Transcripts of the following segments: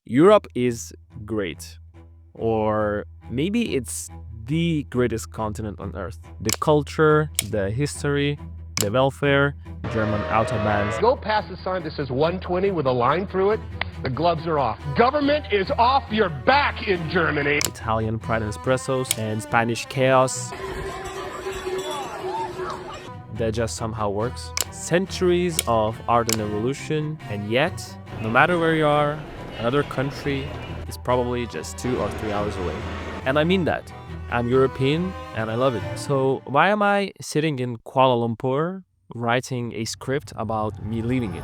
Europe is great, or maybe it's the greatest continent on earth. The culture, the history, the welfare, German autobahns. Go past the sign that says 120 with a line through it, the gloves are off. Government is off your back in Germany. Italian pride and espressos and Spanish chaos that just somehow works. Centuries of art and evolution, and yet, no matter where you are, another country is probably just 2 or 3 hours away. And I mean that. I'm European and I love it. So why am I sitting in Kuala Lumpur writing a script about me leaving it?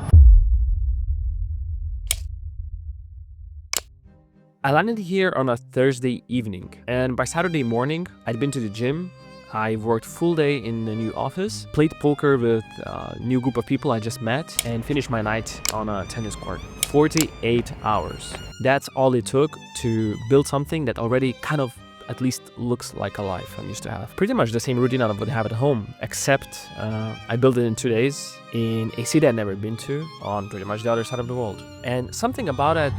I landed here on a Thursday evening, and by Saturday morning, I'd been to the gym. I worked full day in the new office, played poker with a new group of people I just met, and finished my night on a tennis court. 48 hours. That's all it took to build something that already kind of at least looks like a life I'm used to have. Pretty much the same routine I would have at home, except I built it in 2 days in a city I'd never been to on pretty much the other side of the world. And something about it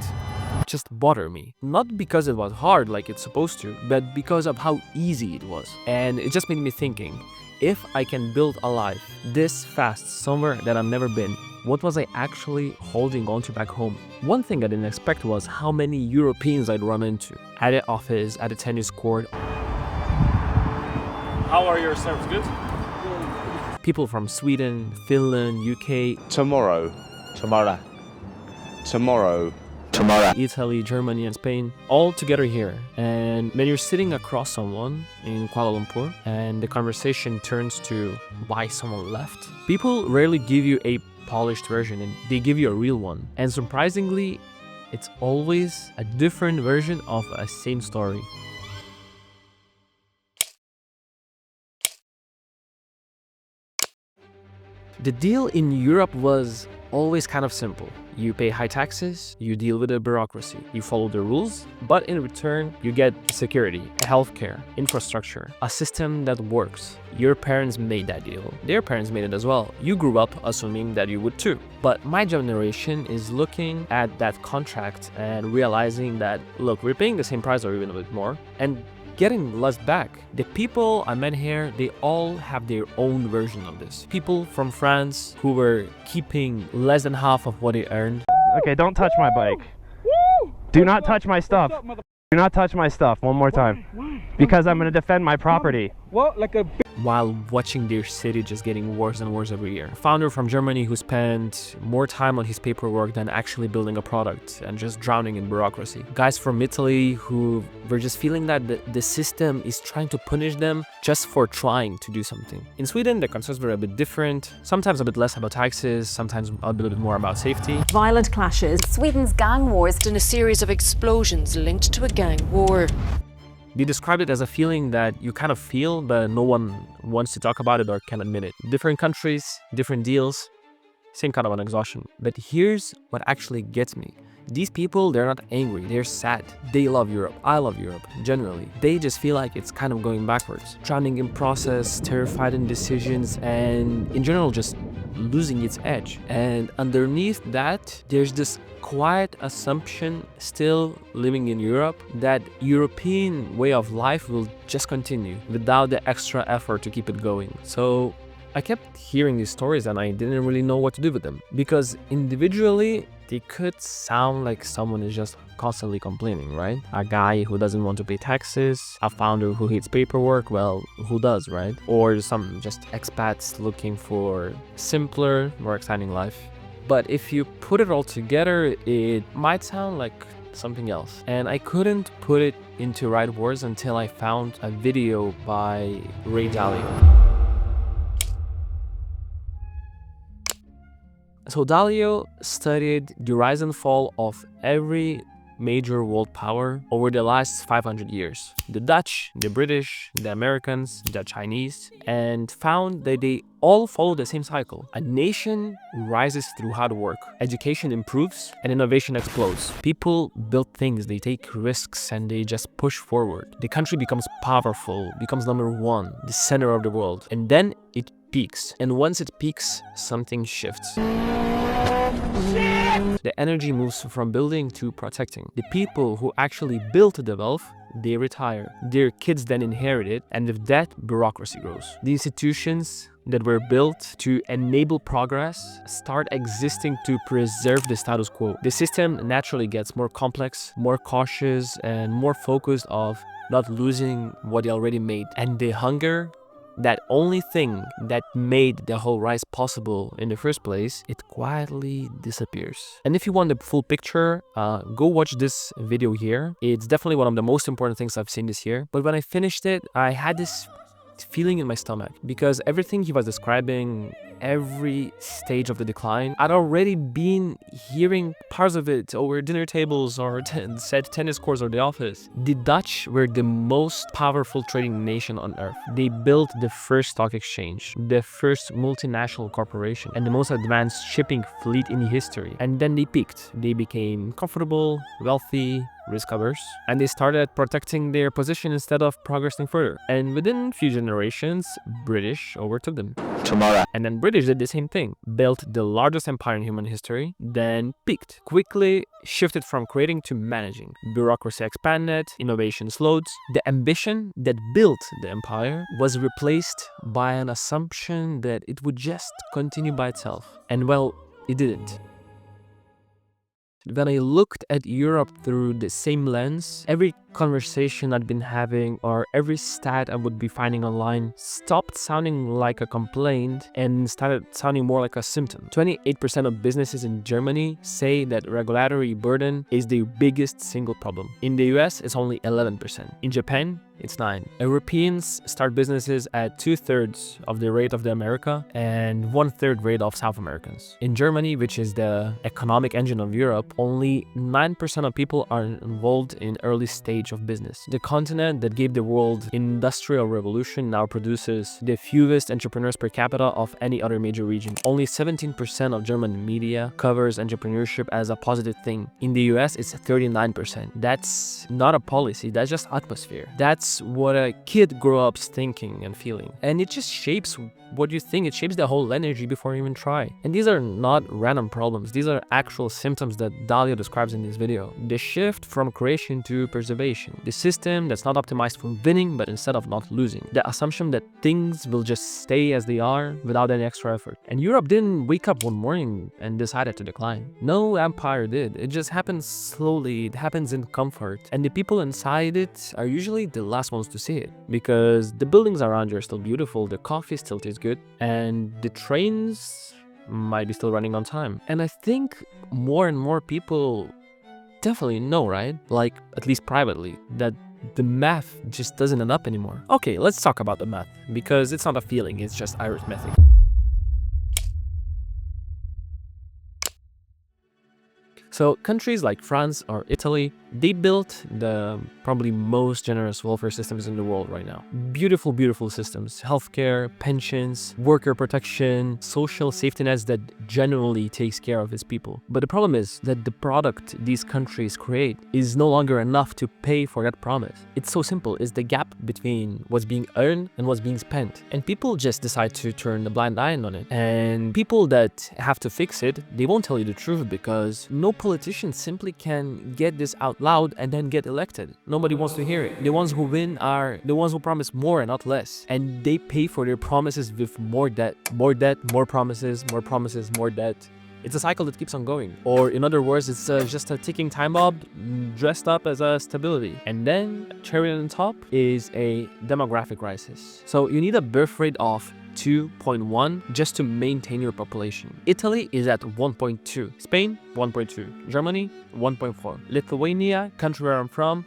just bothered me. Not because it was hard like it's supposed to, but because of how easy it was. And it just made me thinking, if I can build a life this fast somewhere that I've never been, what was I actually holding on to back home? One thing I didn't expect was how many Europeans I'd run into at the office, at a tennis court. How are your serves? Good? People from Sweden, Finland, UK, Tomorrow, Italy, Germany, and Spain, all together here. And when you're sitting across someone in Kuala Lumpur and the conversation turns to why someone left, people rarely give you a polished version, and they give you a real one. And surprisingly, it's always a different version of a same story. The deal in Europe was always kind of simple. You pay high taxes, you deal with the bureaucracy, you follow the rules, but in return, you get security, healthcare, infrastructure, a system that works. Your parents made that deal. Their parents made it as well. You grew up assuming that you would too. But my generation is looking at that contract and realizing that, look, we're paying the same price or even a bit more, and getting less back. The people I met here, they all have their own version of this. People from France who were keeping less than half of what they earned. Okay, don't touch my bike. Do not touch my stuff. Do not touch my stuff one more time. Because I'm going to defend my property. What? Like a While watching their city just getting worse and worse every year. A founder from Germany who spent more time on his paperwork than actually building a product and just drowning in bureaucracy. Guys from Italy who were just feeling that the system is trying to punish them just for trying to do something. In Sweden, the concerns were a bit different, sometimes a bit less about taxes, sometimes a little bit more about safety. Violent clashes. Sweden's gang wars In a series of explosions linked to a gang war. They described it as a feeling that you kind of feel, but no one wants to talk about it or can admit it. Different countries, different deals, same kind of an exhaustion. But here's what actually gets me. These people, they're not angry, they're sad. They love Europe. I love Europe, generally. They just feel like it's kind of going backwards. Drowning in process, terrified in decisions, and in general just losing its edge. And underneath that, there's this quiet assumption still living in Europe that European way of life will just continue without the extra effort to keep it going. So I kept hearing these stories and I didn't really know what to do with them, because individually they could sound like someone is just constantly complaining, right? A guy who doesn't want to pay taxes, a founder who hates paperwork, well, who does, right? Or some just expats looking for simpler, more exciting life. But if you put it all together, it might sound like something else. And I couldn't put it into right words until I found a video by Ray Dalio. So Dalio studied the rise and fall of every major world power over the last 500 years. The Dutch, the British, the Americans, the Chinese, and found that they all follow the same cycle. A nation rises through hard work, education improves, and innovation explodes. People build things, they take risks, and they just push forward. The country becomes powerful, becomes number one, the center of the world, and then it peaks. And once it peaks, something shifts. shit! The energy moves from building to protecting. The people who actually built the wealth, they retire. Their kids then inherit it, and with that, bureaucracy grows. The institutions that were built to enable progress start existing to preserve the status quo. The system naturally gets more complex, more cautious, and more focused of not losing what they already made. And the hunger, that only thing that made the whole rise possible in the first place, it quietly disappears. And if you want the full picture, go watch this video here. It's definitely one of the most important things I've seen this year. But when I finished it, I had this feeling in my stomach, because everything he was describing, every stage of the decline, I'd already been hearing parts of it over dinner tables or said tennis courts or the office. The Dutch were the most powerful trading nation on earth. They built the first stock exchange, the first multinational corporation, and the most advanced shipping fleet in history. And then they peaked. They became comfortable, wealthy, risk averse, and they started protecting their position instead of progressing further. And within a few generations, British overtook them. Tomorrow. And then British did the same thing, built the largest empire in human history, then peaked, quickly shifted from creating to managing. Bureaucracy expanded, innovation slowed. The ambition that built the empire was replaced by an assumption that it would just continue by itself. And well, it didn't. When I looked at Europe through the same lens, every conversation I'd been having or every stat I would be finding online stopped sounding like a complaint and started sounding more like a symptom. 28% of businesses in Germany say that regulatory burden is the biggest single problem. In the US, it's only 11%. In Japan, it's 9%. Europeans start businesses at 2/3 of the rate of the America and 1/3 rate of South Americans. In Germany, which is the economic engine of Europe, only 9% of people are involved in early stage of business. The continent that gave the world industrial revolution now produces the fewest entrepreneurs per capita of any other major region. Only 17% of German media covers entrepreneurship as a positive thing. In the US, it's 39%. That's not a policy, that's just atmosphere. That's what a kid grows up thinking and feeling. And it just shapes what you think. It shapes the whole energy before you even try. And these are not random problems. These are actual symptoms that Dalio describes in this video. The shift from creation to preservation. The system that's not optimized for winning, but instead of not losing. The assumption that things will just stay as they are without any extra effort. And Europe didn't wake up one morning and decided to decline. No empire did. It just happens slowly. It happens in comfort. And the people inside it are usually the last ones to see it. Because the buildings around you are still beautiful, the coffee still tastes good, and the trains might be still running on time. And I think more and more people definitely know, right? Like, at least privately, that the math just doesn't add up anymore. Okay, let's talk about the math, because it's not a feeling, it's just arithmetic. So countries like France or Italy, they built the probably most generous welfare systems in the world right now. Beautiful, beautiful systems. Healthcare, pensions, worker protection, social safety nets that genuinely takes care of its people. But the problem is that the product these countries create is no longer enough to pay for that promise. It's so simple. It's the gap between what's being earned and what's being spent. And people just decide to turn the blind eye on it. And people that have to fix it, they won't tell you the truth, because no politicians simply can get this out loud and then get elected. Nobody wants to hear it. The ones who win are the ones who promise more and not less. And they pay for their promises with more debt. More debt, more promises, more debt. It's a cycle that keeps on going. Or in other words, it's just a ticking time bomb dressed up as a stability. And then, cherry on top is a demographic crisis. So you need a birth rate of 2.1 just to maintain your population. Italy is at 1.2, Spain 1.2, Germany 1.4. Lithuania, country where I'm from,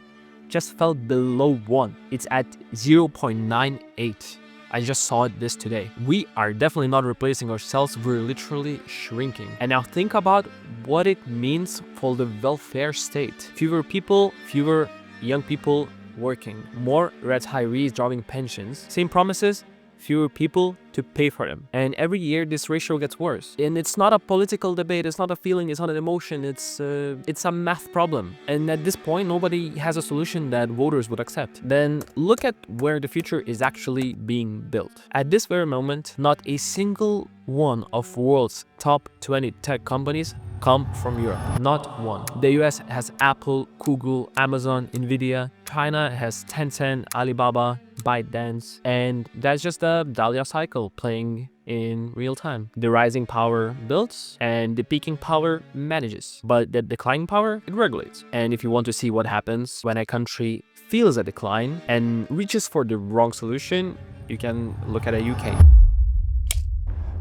just fell below 1. It's at 0.98. I just saw it this today. We are definitely not replacing ourselves, we're literally shrinking. And now think about what it means for the welfare state. Fewer people, fewer young people working, more retirees drawing pensions, same promises, fewer people to pay for them. And every year this ratio gets worse. And it's not a political debate, it's not a feeling, it's not an emotion, it's a math problem. And at this point, nobody has a solution that voters would accept. Then look at where the future is actually being built. At this very moment, not a single one of world's top 20 tech companies come from Europe. Not one. The US has Apple, Google, Amazon, Nvidia. China has Tencent, Alibaba, ByteDance, and that's just the Dalio cycle playing in real time. The rising power builds and the peaking power manages, but the declining power, it regulates. And if you want to see what happens when a country feels a decline and reaches for the wrong solution, you can look at a UK.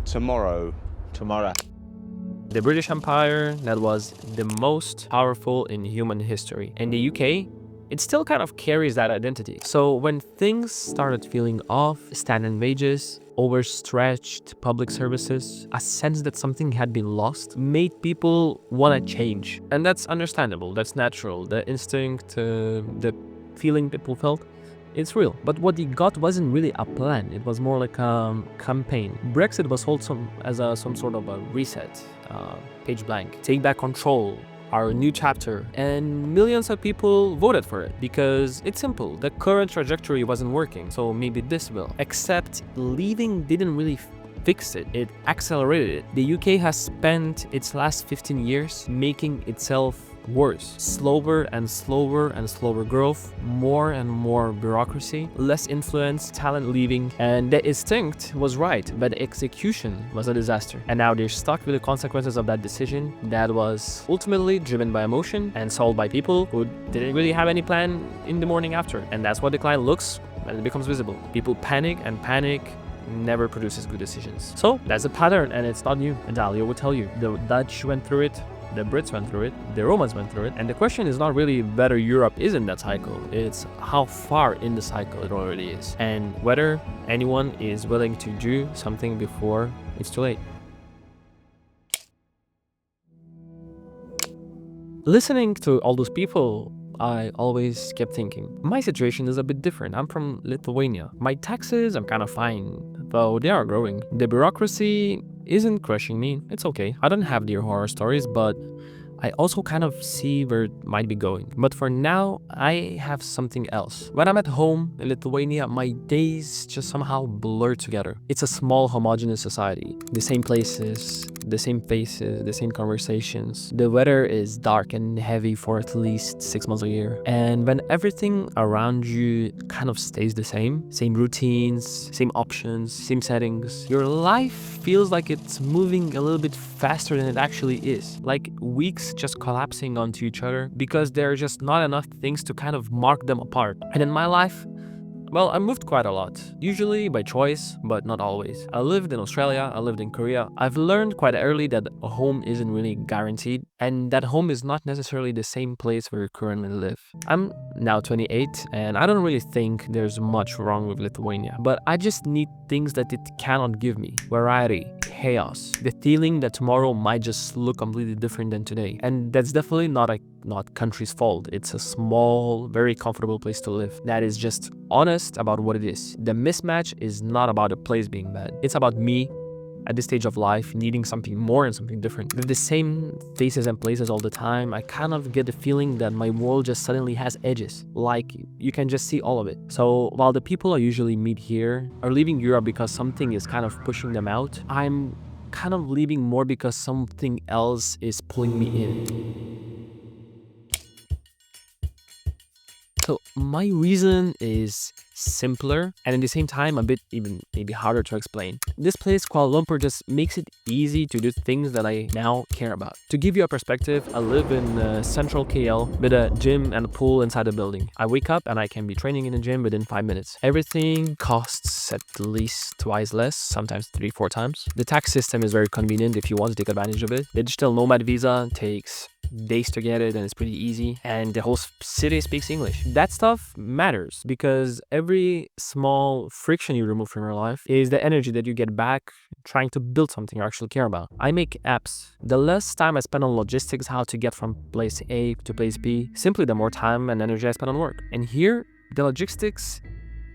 Tomorrow. The British Empire, that was the most powerful in human history. And the UK, it still kind of carries that identity. So when things started feeling off, stagnant wages, overstretched public services, a sense that something had been lost made people want to change. And that's understandable, that's natural. The instinct, the feeling people felt, it's real. But what they got wasn't really a plan, it was more like a campaign. Brexit was sold as some sort of a reset, page blank, take back control, our new chapter, and millions of people voted for it because it's simple. The current trajectory wasn't working, so maybe this will. Except leaving didn't really fix it, it accelerated it. The UK has spent its last 15 years making itself worse. Slower and slower and slower growth, more and more bureaucracy, less influence, talent leaving, and the instinct was right, but the execution was a disaster. And now they're stuck with the consequences of that decision that was ultimately driven by emotion and solved by people who didn't really have any plan in the morning after. And that's what decline looks when it becomes visible. People panic, and panic never produces good decisions. So that's a pattern, and it's not new. And Dalio would tell you, the Dutch went through it, the Brits went through it, the Romans went through it, and the question is not really whether Europe is in that cycle, it's how far in the cycle it already is, and whether anyone is willing to do something before it's too late. Listening to all those people, I always kept thinking, my situation is a bit different. I'm from Lithuania. My taxes, I'm kind of fine, though they are growing. The bureaucracy isn't crushing me. It's okay. I don't have their horror stories, but I also kind of see where it might be going. But for now, I have something else. When I'm at home in Lithuania, my days just somehow blur together. It's a small homogeneous society. The same places, the same faces, the same conversations. The weather is dark and heavy for at least 6 months a year. And when everything around you kind of stays the same routines, same options, same settings, your life feels like it's moving a little bit faster than it actually is. Like weeks just collapsing onto each other because there are just not enough things to kind of mark them apart. And in my life, well, I moved quite a lot, usually by choice, but not always. I lived in Australia, I lived in Korea. I've learned quite early that a home isn't really guaranteed, and that home is not necessarily the same place where you currently live. I'm now 28, and I don't really think there's much wrong with Lithuania, but I just need things that it cannot give me. Variety, chaos, the feeling that tomorrow might just look completely different than today. And that's definitely not country's fault. It's a small, very comfortable place to live that is just honest about what it is. The mismatch is not about the place being bad. It's about me at this stage of life needing something more and something different. With the same faces and places all the time, I kind of get the feeling that my world just suddenly has edges. Like you can just see all of it. So while the people I usually meet here are leaving Europe because something is kind of pushing them out, I'm kind of leaving more because something else is pulling me in. So my reason is simpler and at the same time a bit even maybe harder to explain. This place, Kuala Lumpur, just makes it easy to do things that I now care about. To give you a perspective, I live in central KL with a gym and a pool inside the building. I wake up and I can be training in the gym within 5 minutes. Everything costs at least twice less, sometimes 3-4 times. The tax system is very convenient if you want to take advantage of it. The digital nomad visa takes days to get it and it's pretty easy, and the whole city speaks English. That stuff matters because every small friction you remove from your life is the energy that you get back trying to build something you actually care about. I make apps. The less time I spend on logistics, how to get from place A to place B, simply the more time and energy I spend on work. And here, the logistics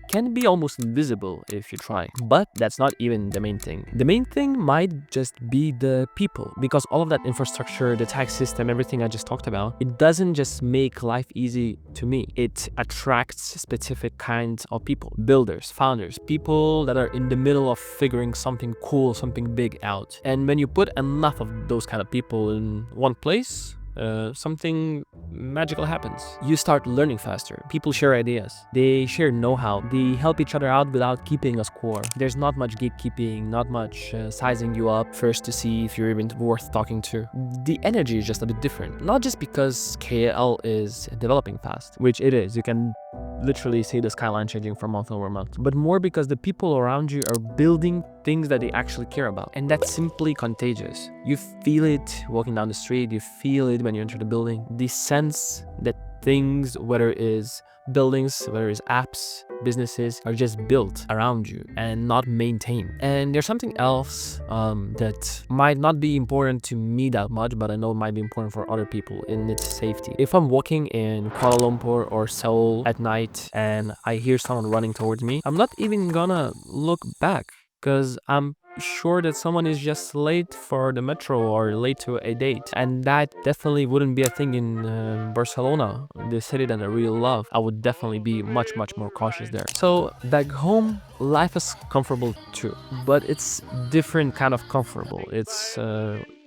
can be almost invisible if you try. But that's not even the main thing. The main thing might just be the people, because all of that infrastructure, the tax system, everything I just talked about, it doesn't just make life easy to me. It attracts specific kinds of people, builders, founders, people that are in the middle of figuring something cool, something big out. And when you put enough of those kind of people in one place, something magical happens. You start learning faster. People share ideas. They share know-how. They help each other out without keeping a score. There's not much gatekeeping, not much sizing you up first to see if you're even worth talking to. The energy is just a bit different. Not just because KL is developing fast, which it is. You can literally see the skyline changing from month over month, but more because the people around you are building things that they actually care about, and that's simply contagious. You feel it walking down the street, you feel it when you enter the building, the sense that things, whether it is buildings, whether it's apps, businesses, are just built around you and not maintained. And there's something else that might not be important to me that much, but I know it might be important for other people, in its safety. If I'm walking in Kuala Lumpur or Seoul at night and I hear someone running towards me, I'm not even gonna look back, because I'm sure that someone is just late for the metro or late to a date. And that definitely wouldn't be a thing in Barcelona, the city that I really love. I would definitely be much more cautious there. So back home, life is comfortable too, but it's different kind of comfortable. It's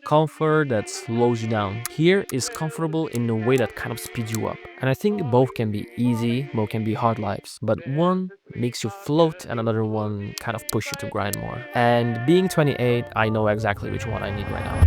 comfort that slows you down. Here is comfortable in a way that kind of speeds you up. And I think both can be easy, both can be hard lives, but one makes you float and another one kind of push you to grind more. And being 28, I know exactly which one I need right now.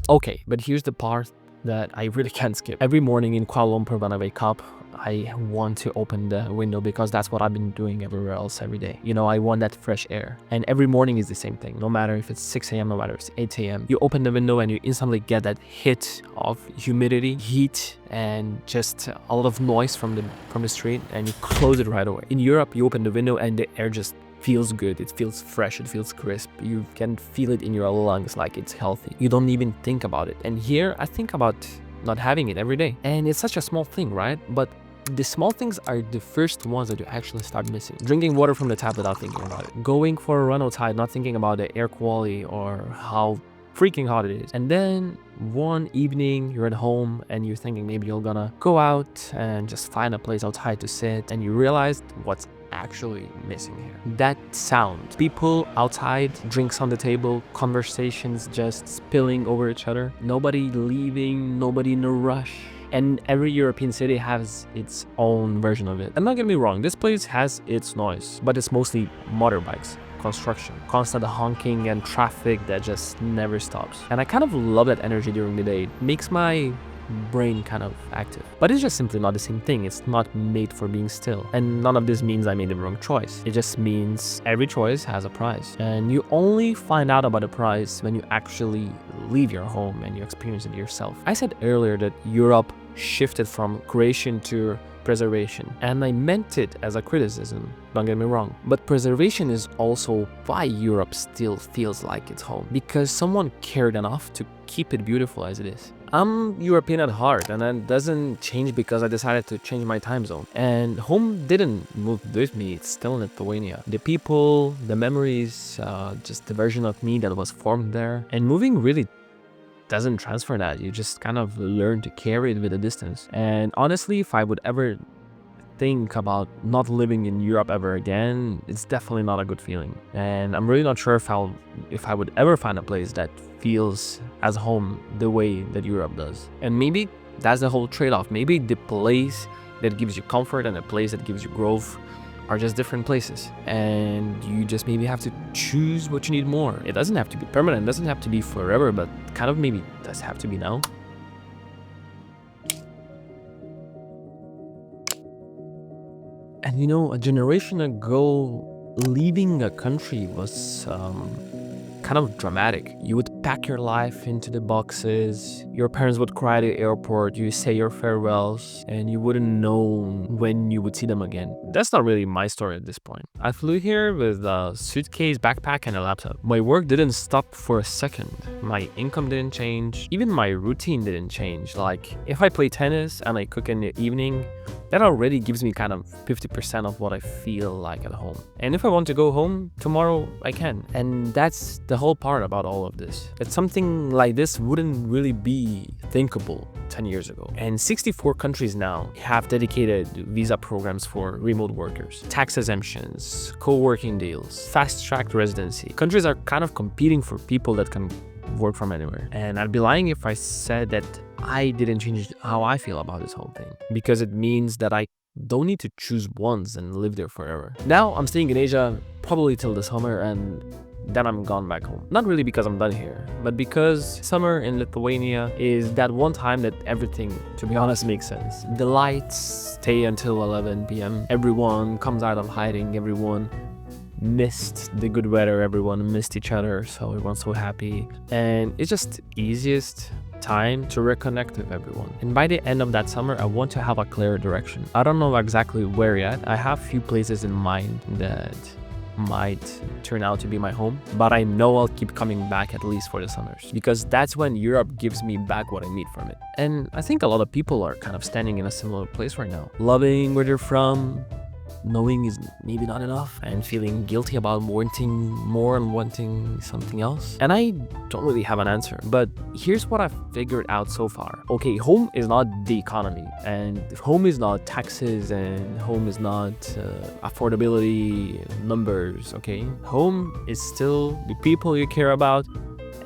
Okay, but here's the part that I really can't skip. Every morning in Kuala Lumpur when I wake up, I want to open the window, because that's what I've been doing everywhere else every day. You know, I want that fresh air. And every morning is the same thing. No matter if it's 6 a.m., no matter if it's 8 a.m. You open the window and you instantly get that hit of humidity, heat, and just a lot of noise from the street, and you close it right away. In Europe, you open the window and the air just feels good, it feels fresh, it feels crisp. You can feel it in your lungs, like it's healthy. You don't even think about it. And here, I think about not having it every day. And it's such a small thing, right? But the small things are the first ones that you actually start missing. Drinking water from the tap without thinking about it. Going for a run outside, not thinking about the air quality or how freaking hot it is. And then one evening you're at home and you're thinking maybe you're gonna go out and just find a place outside to sit, and you realize what's actually missing here. That sound. People outside, drinks on the table, conversations just spilling over each other. Nobody leaving, nobody in a rush. And every European city has its own version of it. And don't get me wrong, this place has its noise, but it's mostly motorbikes, construction, constant honking and traffic that just never stops. And I kind of love that energy during the day. It makes my brain kind of active. But it's just simply not the same thing. It's not made for being still. And none of this means I made the wrong choice. It just means every choice has a price. And you only find out about the price when you actually leave your home and you experience it yourself. I said earlier that Europe shifted from creation to preservation, and I meant it as a criticism, don't get me wrong. But preservation is also why Europe still feels like it's home, because someone cared enough to keep it beautiful as it is. I'm European at heart, and that doesn't change because I decided to change my time zone. And home didn't move with me, it's still in Lithuania. The people, the memories, just the version of me that was formed there. And moving really doesn't transfer that. You just kind of learn to carry it with a distance. And honestly, if I would ever think about not living in Europe ever again, it's definitely not a good feeling. And I'm really not sure if I would ever find a place that feels as home the way that Europe does. And maybe that's the whole trade-off. Maybe the place that gives you comfort and the place that gives you growth are just different places, and you just maybe have to choose what you need more. It doesn't have to be permanent, it doesn't have to be forever, but kind of maybe does have to be now. And you know, a generation ago, leaving a country was kind of dramatic. You would pack your life into the boxes. Your parents would cry at the airport, you say your farewells, and you wouldn't know when you would see them again. That's not really my story at this point. I flew here with a suitcase, backpack, and a laptop. My work didn't stop for a second. My income didn't change. Even my routine didn't change. Like, if I play tennis and I cook in the evening, that already gives me kind of 50% of what I feel like at home. And if I want to go home tomorrow, I can. And that's the whole part about all of this. That something like this wouldn't really be thinkable 10 years ago. And 64 countries now have dedicated visa programs for remote workers, tax exemptions, co-working deals, fast-tracked residency. Countries are kind of competing for people that can work from anywhere. And I'd be lying if I said that I didn't change how I feel about this whole thing, because it means that I don't need to choose once and live there forever. Now I'm staying in Asia probably till the summer, and then I'm gone back home. Not really because I'm done here, but because summer in Lithuania is that one time that everything, to be honest, makes sense. The lights stay until 11 p.m. Everyone comes out of hiding. Everyone missed the good weather. Everyone missed each other, so everyone's so happy. And it's just easiest time to reconnect with everyone. And by the end of that summer, I want to have a clear direction. I don't know exactly where yet. I have few places in mind that might turn out to be my home, but I know I'll keep coming back at least for the summers, because that's when Europe gives me back what I need from it. And I think a lot of people are kind of standing in a similar place right now, loving where they're from, knowing is maybe not enough, and feeling guilty about wanting more and wanting something else. And I don't really have an answer, but here's what I've figured out so far. Okay, home is not the economy, and home is not taxes, and home is not affordability numbers, okay? Home is still the people you care about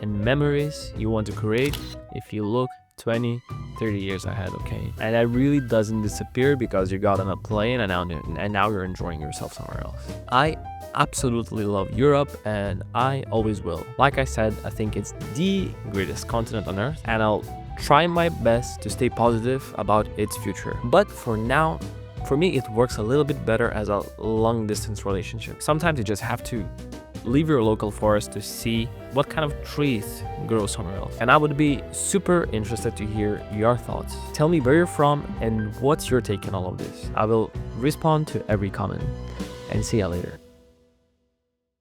and memories you want to create if you look 20, 30 years ahead, okay? And that really doesn't disappear because you got on a plane and now you're enjoying yourself somewhere else. I absolutely love Europe, and I always will. Like I said, I think it's the greatest continent on earth, and I'll try my best to stay positive about its future. But for now, for me, it works a little bit better as a long-distance relationship. Sometimes you just have to leave your local forest to see what kind of trees grow somewhere else. And I would be super interested to hear your thoughts. Tell me where you're from and what's your take on all of this. I will respond to every comment, and see you later.